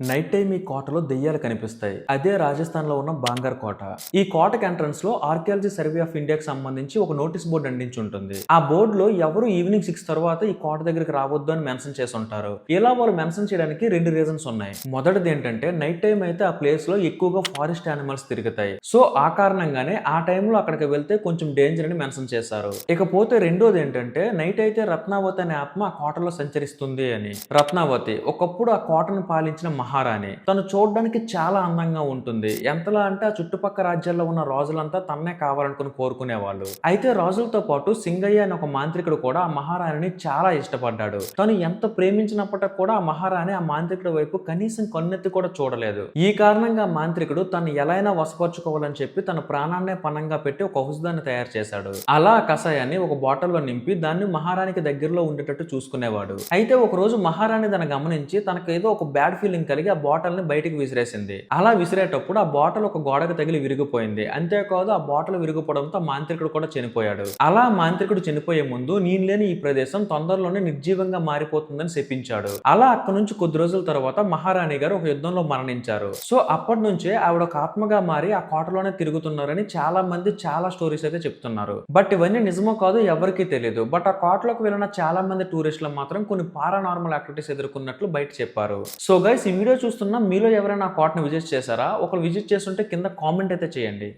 Night time ఈ కోటలో దెయ్యాలు కనిపిస్తాయి. అదే రాజస్థాన్ లో ఉన్న బాంగర్ కోట. ఈ కోటకి ఎంట్రన్స్ లో ఆర్కియాలజీ సర్వే ఆఫ్ ఇండియాకి సంబంధించి ఒక నోటీస్ బోర్డు అంటించి ఉంటుంది. ఆ బోర్డు లో ఎవరు ఈవినింగ్ 6 తర్వాత ఈ కోట దగ్గరికి రావద్దు అని మెన్షన్ చేసి ఉంటారు. ఇలా వాళ్ళు మెన్షన్ చేయడానికి 2 రీజన్స్ ఉన్నాయి. మొదటిది ఏంటంటే నైట్ టైం అయితే ఆ ప్లేస్ లో ఎక్కువగా ఫారెస్ట్ యానిమల్స్ తిరుగుతాయి. సో ఆ కారణంగానే ఆ టైంలో అక్కడికి వెళ్తే కొంచెం డేంజర్ అని మెన్షన్ చేశారు. ఇకపోతే రెండోది ఏంటంటే నైట్ అయితే రత్నావతి అనే ఆత్మ ఆ కోటలో సంచరిస్తుంది అని. రత్నావతి ఒకప్పుడు ఆ కోటను పాలించిన మహారాణి. తను చూడడానికి చాలా అందంగా ఉంటుంది. ఎంతలా అంటే ఆ చుట్టుపక్కల రాజ్యాల్లో ఉన్న రాజులంతా తన్నే కావాలనుకుని కోరుకునేవాళ్ళు. అయితే రాజులతో పాటు సింగయ్య అనే ఒక మాంత్రికుడు కూడా ఆ మహారాణిని చాలా ఇష్టపడ్డాడు. తను ఎంత ప్రేమించినప్పటికీ కూడా ఆ మహారాణి ఆ మాంత్రికుడి వైపు కనీసం కన్నెత్తి కూడా చూడలేదు. ఈ కారణంగా ఆ మాంత్రికుడు తను ఎలా అయినా వశపరుచుకోవాలని చెప్పి తన ప్రాణాన్నే పణంగా పెట్టి ఒక ఔషధాన్ని తయారు చేశాడు. అలా ఆ కషాయాన్ని ఒక బాటిల్లో నింపి దాన్ని మహారాణికి దగ్గరలో ఉండేటట్టు చూసుకునేవాడు. అయితే ఒక రోజు మహారాణి దాన్ని గమనించి తనకు ఏదో ఒక బ్యాడ్ ఫీలింగ్ కలిగి ఆ బాటిల్ ని బయటికి విసిరేసింది. అలా విసిరేటప్పుడు ఆ బాటిల్ ఒక గోడకు తగిలి విరిగిపోయింది. అంతేకాదు ఆ బాటిల్ విరిగిపోవడంతో మాంత్రికుడు కూడా చనిపోయాడు. అలా మాంత్రికుడు చనిపోయే ముందు నేను లేని ఈ ప్రదేశం తొందరలోనే నిర్జీవంగా మారిపోతుందని శపించాడు. అలా అక్కడి నుంచి కొద్ది రోజుల తర్వాత మహారాణి గారు ఒక యుద్ధంలో మరణించారు. సో అప్పటి నుంచే ఆవిడ ఒక ఆత్మగా మారి ఆ కోటలోనే తిరుగుతున్నారని చాలా మంది చాలా స్టోరీస్ అయితే చెప్తున్నారు. బట్ ఇవన్నీ నిజమో కాదు ఎవరికీ తెలియదు. బట్ ఆ కోటలోకి వెళ్ళిన చాలా మంది టూరిస్టులు మాత్రం కొన్ని పారానార్మల్ యాక్టివిటీస్ ఎదుర్కొన్నట్లు బయట చెప్పారు. సో గైస్ ఈ వీడియో చూస్తున్న మీలో ఎవరైనా ఆ కోటను విజిట్ చేశారా? ఒకరు విజిట్ చేస్తుంటే కింద కామెంట్ అయితే చేయండి.